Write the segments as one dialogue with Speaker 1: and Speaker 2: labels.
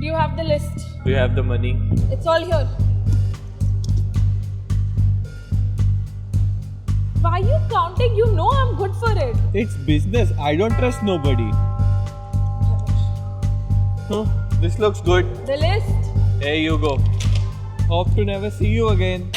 Speaker 1: Do you have the list?
Speaker 2: Do you have the money?
Speaker 1: It's all here. Why are you counting? You know I'm good for it.
Speaker 2: It's business. I don't trust nobody. Huh? This looks good.
Speaker 1: The list?
Speaker 2: There you go. Hope to never see you again.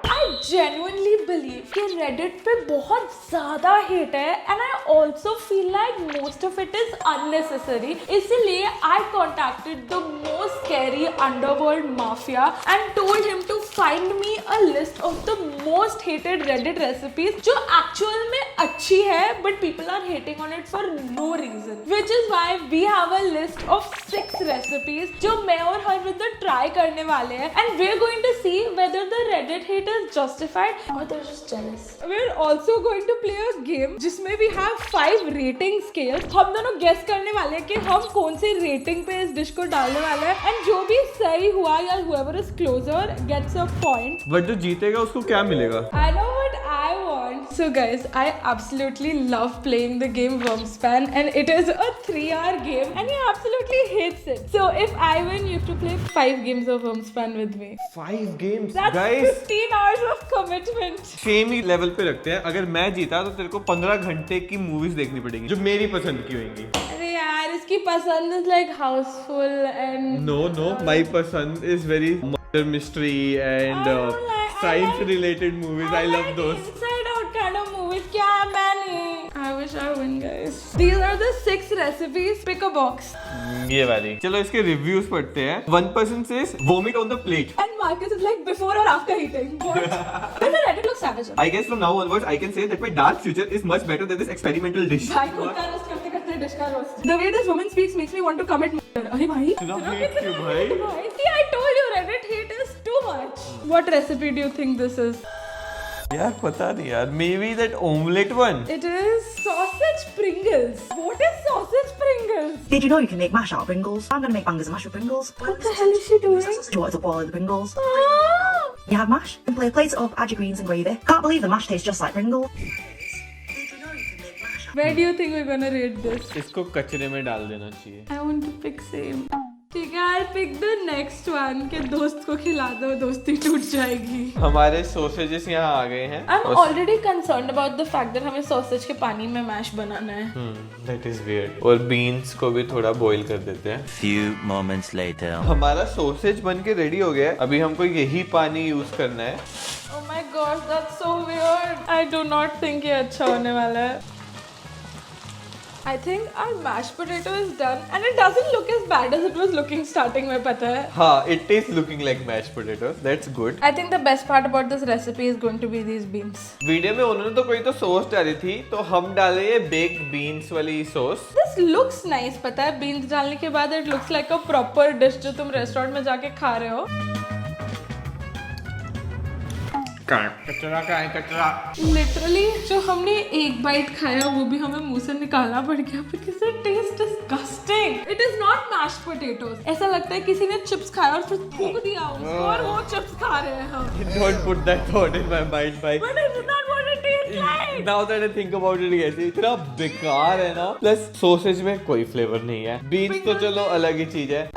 Speaker 1: I genuinely believe कि Reddit पे बहुत ज़्यादा hate है and I also feel like most of it is unnecessary. इसीलिए I contacted the most scary underworld mafia and told him to find me a list of the most hated Reddit recipes जो actual में अच्छी है but people are hating on it for no reason. Which is why we have a list of 6 recipes जो मैं और Harvinder try करने वाले हैं and we're going to see whether the Reddit hate is justified or they're just jealous. We're also going to play a game जिसमें we have 5 rating scales. हम दोनों guess करने वाले हैं कि हम कौन सी rating पे इस डिश को डालने वाले हैं and जो भी सही हुआ या whoever is closer gets a point.
Speaker 2: But जो जीतेगा उसको क्या मिलेगा?
Speaker 1: I know what I want. So guys, I absolutely love playing the game Wormspan and it is a 3-hour game and he absolutely hates it. So if I win, you have to play 5 games of Wormspan with me.
Speaker 2: 5 games.
Speaker 1: That's
Speaker 2: Guys,
Speaker 1: 15 hours of commitment.
Speaker 2: Same he level पे रखते हैं. अगर मैं जीता तो तेरे को 15 घंटे की मूवीज देखनी पड़ेंगी जो मेरी पसंद की होंगी.
Speaker 1: अरे यार इसकी पसंद is like houseful and
Speaker 2: No, my पसंद is very murder mystery and
Speaker 1: I don't like-
Speaker 2: science
Speaker 1: I like-
Speaker 2: related movies. I love those.
Speaker 1: Inside out kind of movies. क्या मैं नहीं. I wish I win, guys. These are the 6 recipes. Pick a box.
Speaker 2: ये वाली. चलो इसके reviews पढ़ते हैं. One person says vomit on the plate.
Speaker 1: And Marcus is like before or after eating. What? Does the Reddit look savage?
Speaker 2: I guess from now onwards I can say that my dark future is much better than this experimental dish.
Speaker 1: भाई को का roast करते करते dish का roast. The way this woman speaks makes me want to commit murder. अरे भाई.
Speaker 2: इतना hate क्यों भाई?
Speaker 1: See, I told you Reddit hate is too much. What recipe do you think this is?
Speaker 2: यार पता नहीं यार. Maybe that omelette one.
Speaker 1: It is sausage Pringles. What is sausage Pringles?
Speaker 3: Did you know you can make mash out of Pringles? I'm gonna make bangers and mash with Pringles.
Speaker 1: What the hell is she doing?
Speaker 3: Do you want to boil the Pringles?
Speaker 1: Ah!
Speaker 3: You have mash? Simply a plate of add your greens and gravy. Can't believe the mash tastes just like Pringles. Did you know you can make mash out?
Speaker 1: Where do you think we're gonna rate this?
Speaker 2: इसको कचरे में डाल देना चाहिए.
Speaker 1: I want to pick same. ठीक है, I'll pick the next one कि दोस्त को खिला दो, दोस्ती टूट जाएगी.
Speaker 2: हमारे सॉसेजेस यहाँ आ गए हैं.
Speaker 1: I'm already concerned about the fact that हमें सॉसेज के पानी में मैश बनाना है.
Speaker 2: That is weird. और बीन्स को भी थोड़ा बॉईल कर देते हैं.
Speaker 4: Few moments later.
Speaker 2: हमारा सॉसेज बन के रेडी हो गया है. अभी हमको यही पानी यूज करना है.
Speaker 1: Oh my gosh, that's so weird. I do not think ये अच्छा होने वाला है. I think our mashed potato is done and it doesn't look as bad as it was looking starting में पता है.
Speaker 2: हाँ, it is looking like mashed potatoes. That's good.
Speaker 1: I think the best part about this recipe is going to be these beans.
Speaker 2: Video में उन्होंने तो कोई तो sauce डाली थी, तो हम डाले ये baked beans वाली सॉस.
Speaker 1: This looks nice, पता है beans डालने के बाद it looks like a proper dish जो तुम रेस्टोरेंट में जाके खा रहे हो.
Speaker 2: कचरा.
Speaker 1: Literally जो हमने एक बाइट खाया वो भी हमें मुंह से निकालना पड़ गया because it tastes disgusting. It is not mashed potatoes. ऐसा लगता है किसी ने चिप्स खाया और फिर थूक दिया उसको और वो चिप्स खा रहे हैं हम.
Speaker 2: Don't put that thought in my mind, भाई.
Speaker 1: But it is not what it tastes like.
Speaker 2: Now that I think about it, कैसे इतना बेकार है ना. प्लस सॉसेज में कोई फ्लेवर नहीं है. बीन्स तो चलो अलग ही चीज है.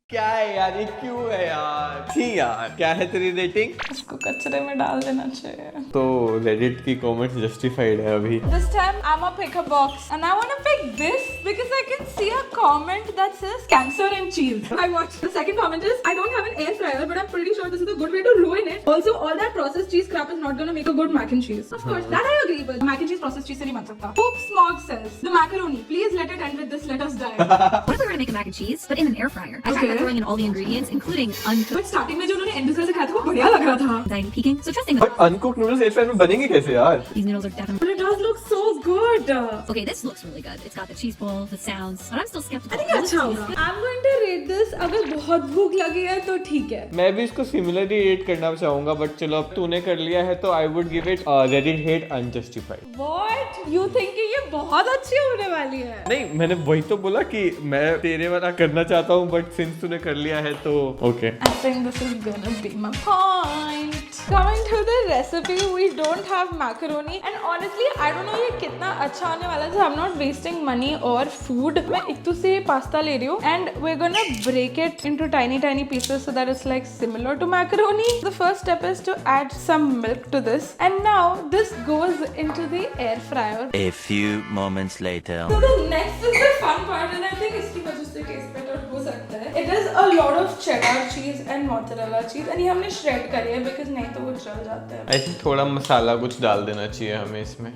Speaker 2: क्या है यार, ये क्यों है यार? छी यार. क्या है तेरी रेटिंग?
Speaker 1: इसको कचरे में डाल देना चाहिए.
Speaker 2: तो Reddit की कमेंट्स जस्टिफाइड है अभी.
Speaker 1: This time I'm gonna pick a box and I wanna pick this because I can see a comment that says cancer and cheese. I watched. The second comment is I don't have an air fryer but I'm pretty sure this is a good way to ruin it. Also all that processed cheese crap is not gonna make a good mac and cheese. Of course, that I agree with. Mac and cheese processed cheese से नहीं बन सकता. Poop Smog says the macaroni. Please let it end with this. Let us die.
Speaker 5: What if we were to make a mac and cheese, but in an air fryer? I tried
Speaker 1: Okay.
Speaker 5: throwing in all the ingredients, including uncooked.
Speaker 1: But starting में जो उन्होंने Anderson से खाया था वो बढ़िया लग रहा था.
Speaker 5: Anxiety peaking. So trusting the
Speaker 2: but uncooked noodles air fryer में बनेंगे कैसे यार?
Speaker 5: these noodles are definitely.
Speaker 1: But it does look so good.
Speaker 5: Okay, this looks really good. It's got the cheese ball, the sounds, but I'm still skeptical.
Speaker 1: I think अच्छा होगा. I'm going to rate this. अगर बहुत भूख लगी है तो ठीक है.
Speaker 2: मैं भी इसको सिमिलरली रेट करना चाहूंगा, बट चलो अब तूने कर लिया है तो I would give it Reddit hate unjustified.
Speaker 1: What? And you think कि ये बहुत अच्छी होने वाली है।
Speaker 2: नहीं, मैंने वही तो बोला कि मैं तेरे वाला करना चाहता हूँ, बट सिंस तूने कर लिया है तो okay.
Speaker 1: I think this is gonna be my point. Coming to the recipe, we don't have macaroni and honestly I don't know ये कितना अच्छा होने वाला है, so I'm not wasting money or food. मैं इक्तू से पास्ता ले रही हूँ and we're gonna break it into tiny pieces so that it's like similar to macaroni. The first step is to add some milk to this and now this goes into the air fryer.
Speaker 4: A few moments later.
Speaker 1: So the next is the fun part and I think इसकी वजह से taste better हो सकता है. It is a lot of cheddar cheese and mozzarella cheese and ये हमने shred करी है because नहीं तो वो जल जाता है.
Speaker 2: आई थिंक थोड़ा मसाला कुछ डाल देना चाहिए हमें इसमें।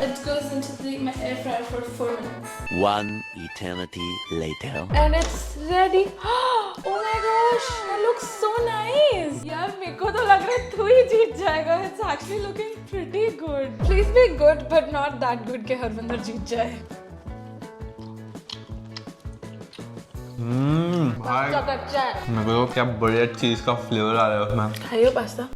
Speaker 1: It goes into the air fryer for 4 minutes.
Speaker 4: One eternity later.
Speaker 1: And it's ready. Oh my gosh, that looks so nice. यार मेरे को तो लग रहा है तू ही जीत जाएगा. It's actually looking pretty good. Please be good but not that good कि हरविंदर जीत जाए.
Speaker 2: भाई
Speaker 1: कच्चा कच्चा है.
Speaker 2: मेरे को क्या बढ़िया चीज का फ्लेवर आ रहा है उसमें।
Speaker 1: खाइए पास्ता.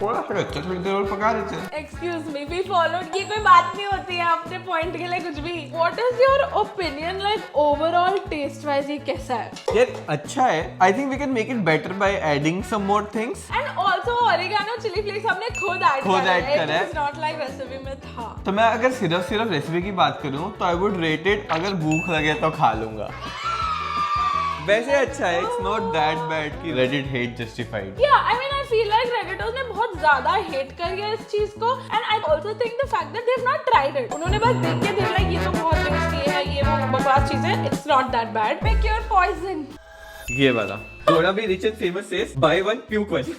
Speaker 2: थोड़ा सा कच्चा थोड़ी देर और पका देते हैं।
Speaker 1: Excuse me, we followed. ये कोई बात नहीं होती है अपने पॉइंट के लिए कुछ भी. What is your opinion like overall taste wise ये कैसा है?
Speaker 2: यार अच्छा है। I think we can make it better by adding some more things.
Speaker 1: And also oregano chili flakes हमने खुद ऐड
Speaker 2: खुद
Speaker 1: करा
Speaker 2: add
Speaker 1: है.
Speaker 2: करा है।
Speaker 1: It is not like recipe में था.
Speaker 2: तो मैं अगर सिर्फ रेसिपी की बात करूं तो आई वुड रेट इट, अगर भूख लगे तो खा लूंगा। वैसे अच्छा है, इट्स नॉट दैट बैड कि Reddit hate justified.
Speaker 1: Yeah, I mean I feel like Redditors ने बहुत ज्यादा हेट कर दिया इस चीज को and I also think the fact that they have not tried it. उन्होंने बस देख के देख like ये तो बहुत टेस्टी है, ये वो बकवास चीजें. It's not that bad. Pick your poison.
Speaker 2: ये वाला Gonna be rich and famous says buy one puke one.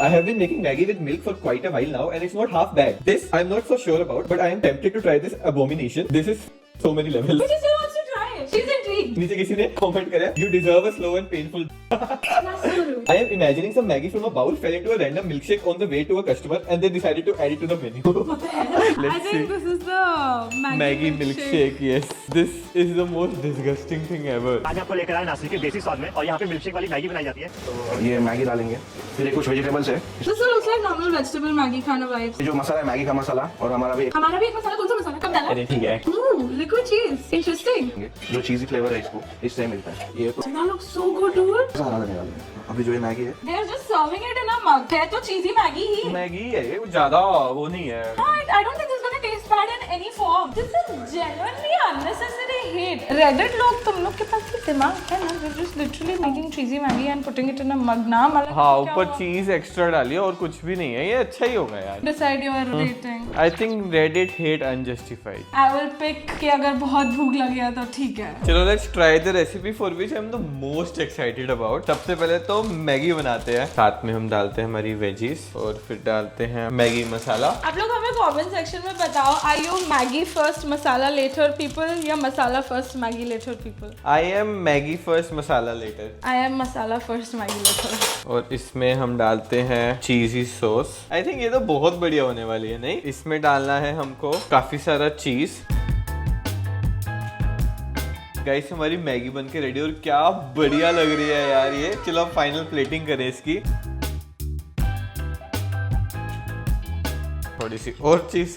Speaker 2: I have been making Maggie with milk for quite a while now and it's not half bad. This I'm not so sure about, but I am tempted to try this abomination. This is so many levels.
Speaker 1: But she still wants to try it. She's intrigued.
Speaker 2: नीचे किसी ने comment करा You deserve a slow and painful.
Speaker 1: That's so rude.
Speaker 2: I am imagining some Maggie from a bowl fell into a random milkshake on the way to a customer and they decided to add it to the menu.
Speaker 1: I
Speaker 2: Let's
Speaker 1: think
Speaker 2: see.
Speaker 1: this is the
Speaker 2: Maggie milkshake, yes. This is the most disgusting thing ever.
Speaker 6: आज आपको लेकर आए नासिक के देसी स्वाद में और यहाँ पे मिल्कशेक वाली मैगी बनाई जाती है। तो ये मैगी डालेंगे, फिर ये कुछ वेजिटेबल्स है।
Speaker 1: This looks like normal vegetable Maggie kind of vibes.
Speaker 6: ये जो मसाला है मैगी का मसाला और हमारा भी
Speaker 1: एक मसाला कौन सा मसाला कब डाला?
Speaker 2: अरे ठीक है।
Speaker 1: Ooh, liquid cheese. Interesting.
Speaker 6: जो चीजी फ्लेवर है इसको इससे मिलता है। ये तो
Speaker 1: That looks so good, dude.
Speaker 6: सारा लगने वाला है। अभी जो ये मैगी है
Speaker 1: They are just serving it in a mug. है तो cheesy Maggie ही.
Speaker 2: मैगी है ये, ज्यादा वो नहीं है।
Speaker 1: I don't think this is gonna taste bad in any form. This is genuinely unnecessary hate. Reddit लोग तुम लोग के पास भी दिमाग है ना? You're just literally making cheesy Maggie and putting it in a mug. नाम अलग
Speaker 2: हाँ,
Speaker 1: क्या
Speaker 2: ऊपर
Speaker 1: हुआ?
Speaker 2: चीज एक्स्ट्रा डालिए और कुछ भी नहीं है, ये अच्छा ही होगा यार।
Speaker 1: Decide your rating.
Speaker 2: I think Reddit hate unjustified.
Speaker 1: I will pick कि अगर बहुत भूख लगी है तो ठीक है.
Speaker 2: चलो let's try the recipe for which I am the most excited about. सबसे पहले तो मैगी बनाते हैं, साथ में हम डालते हैं हमारी वेजीज और फिर डालते हैं मैगी मसाला।
Speaker 1: आप लोग हमें कमेंट सेक्शन में बताओ, are you Maggi first masala later people या masala first Maggi later people?
Speaker 2: I am Maggi first masala later.
Speaker 1: I am masala first Maggi later.
Speaker 2: और इसमें हम डालते हैं चीजी सॉस। आई थिंक ये तो बहुत बढ़िया होने वाली है। नहीं, इसमें डालना है हमको काफी सारा चीज। गाइस हमारी मैगी बन के रेडी और क्या बढ़िया लग रही है यार ये। चलो अब फाइनल प्लेटिंग करें इसकी। थोड़ी सी और चीज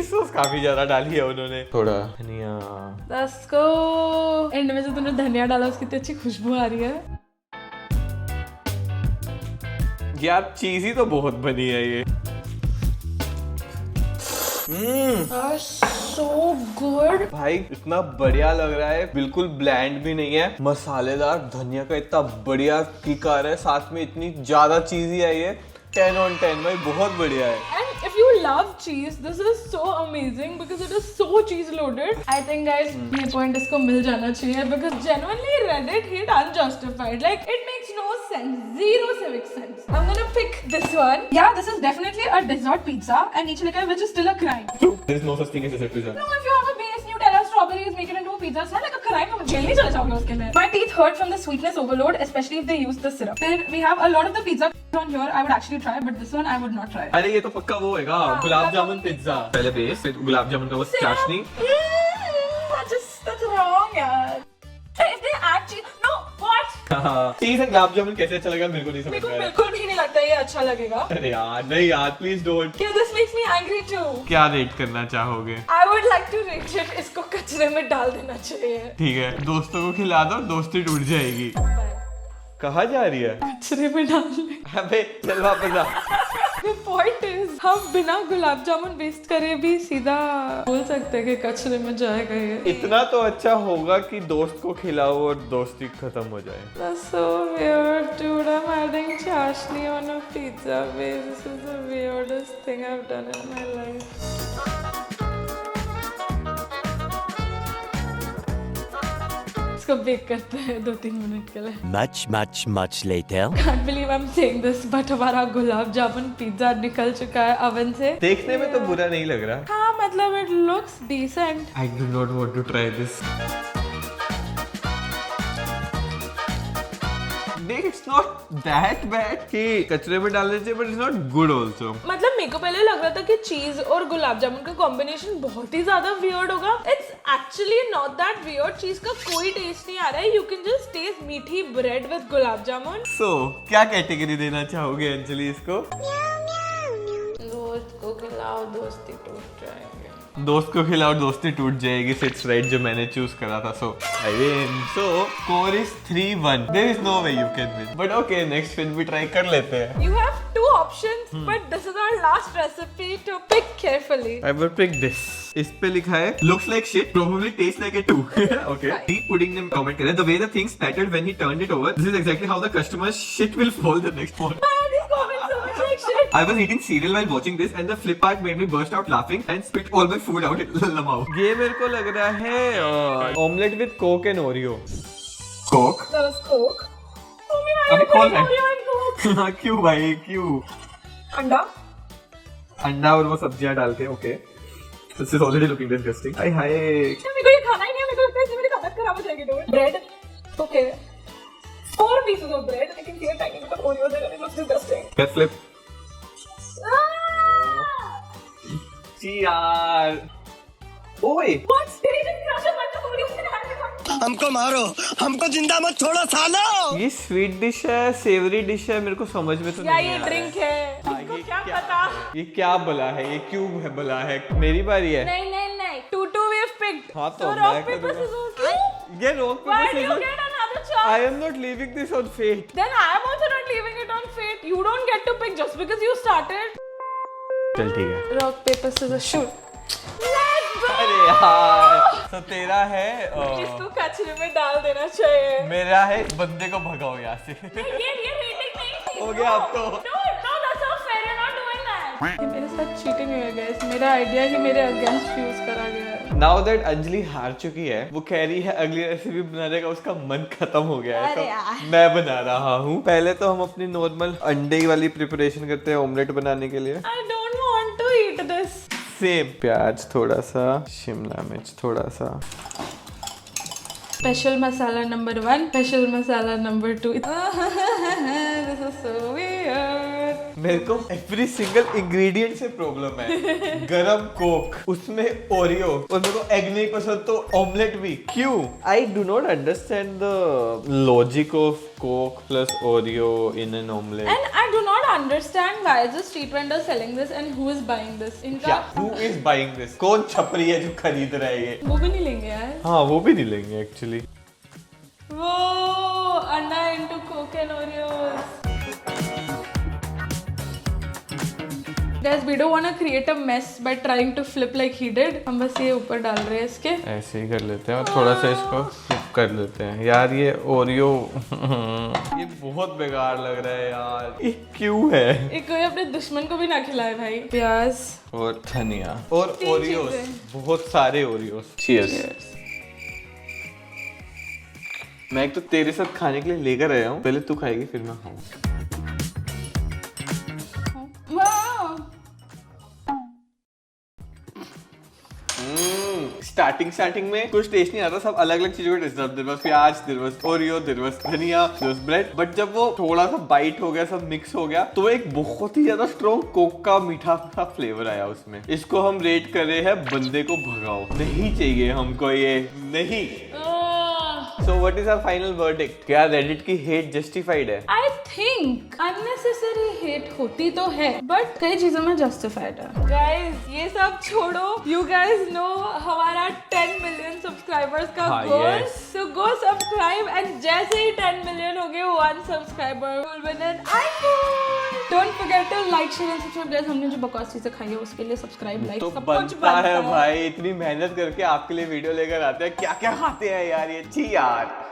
Speaker 2: सॉस काफी ज्यादा डाली है उन्होंने। थोड़ा धनिया।
Speaker 1: दस को एंड में जो तूने धनिया डाला उसकी इतनी अच्छी खुशबू आ रही है.
Speaker 2: यार चीज ही तो बहुत बनी है ये।
Speaker 1: So good.
Speaker 2: भाई इतना बढ़िया लग रहा है, बिल्कुल ब्लैंड भी नहीं है, मसालेदार, धनिया का इतना बढ़िया किक आ रहा है, साथ में इतनी ज्यादा चीज है ये। 10 on 10 भाई, बहुत बढ़िया है।
Speaker 1: And if you love cheese, this is so amazing because it is so cheese loaded. I think guys, ये point इसको मिल जाना चाहिए because genuinely Reddit hate unjustified. Like it makes no sense, zero civic sense. I'm gonna pick this one. Yeah, this is definitely a dessert pizza and नीचे लिखा है which is still a crime.
Speaker 2: There is no such thing as a pizza.
Speaker 1: No, if you have a base Nutella strawberries, make it into a pizza. It's like a crime. तुम jail नहीं चले जाओगे उसके लिए. My teeth hurt from the sweetness overload, especially if they use the syrup. Then we have a lot of the pizza on here. I would actually try, but this one I would not try.
Speaker 2: अरे ये तो पक्का वो होगा, gulab jamun pizza. पहले base, फिर गुलाब जामुन का वो चाशनी।
Speaker 1: That's wrong, यार. If they add cheese, no, what?
Speaker 2: चीज एंड गुलाब जामुन कैसे अच्छा लगा मेरे को नहीं समझ
Speaker 1: मेरे को
Speaker 2: में आया।
Speaker 1: बिल्कुल भी नहीं लगता ये अच्छा लगेगा.
Speaker 2: अरे यार नहीं यार, please don't.
Speaker 1: Yeah, this makes makes me angry too.
Speaker 2: क्या रेट करना चाहोगे?
Speaker 1: I would like to rate it. इसको कचरे में डाल देना चाहिए.
Speaker 2: ठीक है, दोस्तों को खिला दो, दोस्ती टूट जाएगी. कहाँ जा रही है?
Speaker 1: कचरे में डालने.
Speaker 2: अबे चल वापस आ.
Speaker 1: The point is, हम बिना गुलाब जामुन वेस्ट करे भी सीधा बोल सकते हैं कि कचरे में जाएगा ये.
Speaker 2: इतना तो अच्छा होगा कि दोस्त को खिलाओ और दोस्ती खत्म हो जाए.
Speaker 1: That's so weird, dude. I'm adding chashni on a pizza base. This is the weirdest thing I've done in my life. इसको बेक करते हैं 2-3 मिनट के लिए.
Speaker 4: Much later.
Speaker 1: Can't believe I'm saying this, but हमारा gulab jamun pizza निकल चुका है oven से.
Speaker 2: देखने में तो बुरा नहीं लग रहा.
Speaker 1: हाँ मतलब it looks decent.
Speaker 2: I do not want to try this. It's not that bad कि कचरे में डालने चाहिए, but it's not good also.
Speaker 1: मतलब मेरे को पहले लग रहा था कि चीज और गुलाब जामुन का कॉम्बिनेशन बहुत ही ज्यादा वियर्ड होगा. It's actually not that weird. चीज का कोई टेस्ट नहीं आ रहा है. यू कैन जस्ट टेस्ट मीठी bread with gulab jamun.
Speaker 2: So क्या कैटेगरी देना चाहोगे अंजलि इसको?
Speaker 1: दोस्त को खिलाओ, दोस्ती टूट जाएंगे.
Speaker 2: दोस्त को खिलाओ, दोस्ती टूट जाएगी. It's right जो मैंने चूज करा था. So I win. So score is 3-1. There is no way you can win. But okay, next फिर भी try कर लेते हैं.
Speaker 1: You have 2 options, but this is our last recipe to pick carefully.
Speaker 2: I will pick this. इस पे लिखा है looks like shit, probably tastes like it too. Okay. Deep pudding ने comment करा the way the thing spattered when he turned it over. This is exactly how the customer's shit will fall the next morning.
Speaker 1: Why are these comments so much like shit?
Speaker 2: I was eating cereal while watching this and the flip part made me burst out laughing and spit all my food out in the mouth. ये मेरे को लग रहा है omelette with Coke and Oreo. Coke?
Speaker 1: That was Coke. Oh my
Speaker 2: अबे
Speaker 1: God,
Speaker 2: खोल
Speaker 1: Oreo and Coke.
Speaker 2: क्यों भाई क्यों?
Speaker 1: अंडा?
Speaker 2: अंडा और वो सब्जियां डाल के. Okay. This is already looking disgusting. हाय हाय.
Speaker 1: मेरे को ये खाना ही नहीं है. मेरे को लगता है इसमें मेरी तबीयत खराब हो जाएगी. dude. Bread. Okay. 4 pieces of bread. I can see a tiny bit of Oreo there and it looks disgusting.
Speaker 2: Get flip.
Speaker 1: Ah!
Speaker 2: जी यार. ओए.
Speaker 1: What? Did he just crush a bunch of Oreos in hand?
Speaker 7: हमको मारो, हमको जिंदा मत छोड़ो सालो.
Speaker 2: ये स्वीट डिश है, सेवरी डिश है, मेरे को समझ में तो
Speaker 1: या
Speaker 2: नहीं
Speaker 1: ये
Speaker 2: आ रहा
Speaker 1: ड्रिंक है. इनको
Speaker 2: ये
Speaker 1: क्या
Speaker 2: क्या
Speaker 1: पता?
Speaker 2: ये क्या बला है? ये क्यों है बला है? मेरी बारी है.
Speaker 1: नहीं नहीं नहीं. 2-2 we have picked.
Speaker 2: हाँ तो
Speaker 1: So
Speaker 2: मैं
Speaker 1: rock paper
Speaker 2: करूँगा.
Speaker 1: scissors.
Speaker 2: ये rock
Speaker 1: Why
Speaker 2: paper
Speaker 1: do you
Speaker 2: scissors.
Speaker 1: get another chance?
Speaker 2: I am not leaving this on fate.
Speaker 1: Then I am also not leaving it on fate. You don't get to pick just because you started.
Speaker 2: चल ठीक है.
Speaker 1: Rock paper scissors shoot. Let's go.
Speaker 2: अरे यार. तो तेरा है.
Speaker 1: इसको कचरे में डाल देना चाहिए.
Speaker 2: मेरा है बंदे को भगाओ यहाँ से.
Speaker 1: ये रेटिंग नहीं थी.
Speaker 2: हो गया अब तो.
Speaker 1: No, that's not fair. You're not doing that. ये मेरे साथ चीटिंग हुई है guys. मेरा आइडिया ही मेरे अगेंस्ट यूज करा गया है.
Speaker 2: Now that अंजलि हार चुकी है, वो कह रही है अगली रेसिपी बनाने का उसका मन खत्म हो गया है.
Speaker 1: अरे
Speaker 2: तो
Speaker 1: यार.
Speaker 2: मैं बना रहा हूँ. पहले तो हम अपनी नॉर्मल अंडे वाली प्रिपरेशन करते हैं ऑमलेट बनाने के लिए.
Speaker 1: I don't want to eat this.
Speaker 2: Same. प्याज थोड़ा सा, शिमला मिर्च थोड़ा सा.
Speaker 1: Special masala number 1, special masala number 2. This is so weird.
Speaker 2: मेरे को एवरी सिंगल इंग्रेडिएंट से प्रॉब्लम है. गरम कोक, उसमें ओरियो, और मेरे को एग नहीं पसंद तो ऑमलेट भी. क्यों? I do not understand the logic of Coke plus Oreo in an omelette.
Speaker 1: And I do not understand why is the street vendor selling this and who is buying this.
Speaker 2: क्या?
Speaker 1: इनका
Speaker 2: Who is buying this? कौन छपरी है जो खरीद रहा है ये?
Speaker 1: वो भी नहीं लेंगे यार.
Speaker 2: हाँ वो भी नहीं लेंगे एक्चुअली.
Speaker 1: वो अंडा into Coke and Oreos. Guys, we don't want to create a mess by trying to flip like he did. हम बस ये ऊपर डाल रहे हैं इसके.
Speaker 2: ऐसे ही कर लेते हैं और थोड़ा सा इसको फ्लिप कर लेते हैं. यार ये ओरियो ये बहुत बेकार लग रहा है यार. ये क्यों है?
Speaker 1: एक कोई अपने दुश्मन को भी ना खिलाए भाई. प्याज
Speaker 2: और धनिया और
Speaker 1: 3
Speaker 2: ओरियोस.
Speaker 1: चीजें.
Speaker 2: बहुत सारे ओरियोस. चीयर्स. मैं एक तो तेरे साथ खाने के लिए लेकर आया हूँ. पहले तू खाएगी फिर मैं खाऊंगा. स्टार्टिंग में कुछ टेस्ट नहीं आता. सब अलग अलग चीजों का taste. There was pyaz, there was Oreo, there was dhania, there was bread. But जब वो थोड़ा सा बाइट हो गया, सब मिक्स हो गया, तो एक बहुत ही ज्यादा स्ट्रॉन्ग कोक का मीठा सा फ्लेवर आया उसमें. इसको हम रेट कर रहे हैं बंदे को भगाओ. नहीं चाहिए हमको ये. नहीं. So what is our final verdict? क्या Reddit की hate justified है?
Speaker 1: I थिंक अननेसेसरी हेट होती तो है बट कई चीजों में जस्टिफाइड है। गाइस ये सब छोड़ो, यू गाइस नो हमारा 10 मिलियन सब्सक्राइबर्स का गोल,
Speaker 2: yes.
Speaker 1: so go subscribe and जैसे ही 10 मिलियन हो गए 1 subscriber will win an iPhone. Don't forget to like, share and subscribe guys। हमने जो बकवास चीजें खाई है उसके लिए सब्सक्राइब लाइक
Speaker 2: तो
Speaker 1: सब कुछ
Speaker 2: बनता है भाई, इतनी मेहनत करके आपके लिए वीडियो लेकर आते हैं, क्या क्या खाते हैं यार ये, छी यार।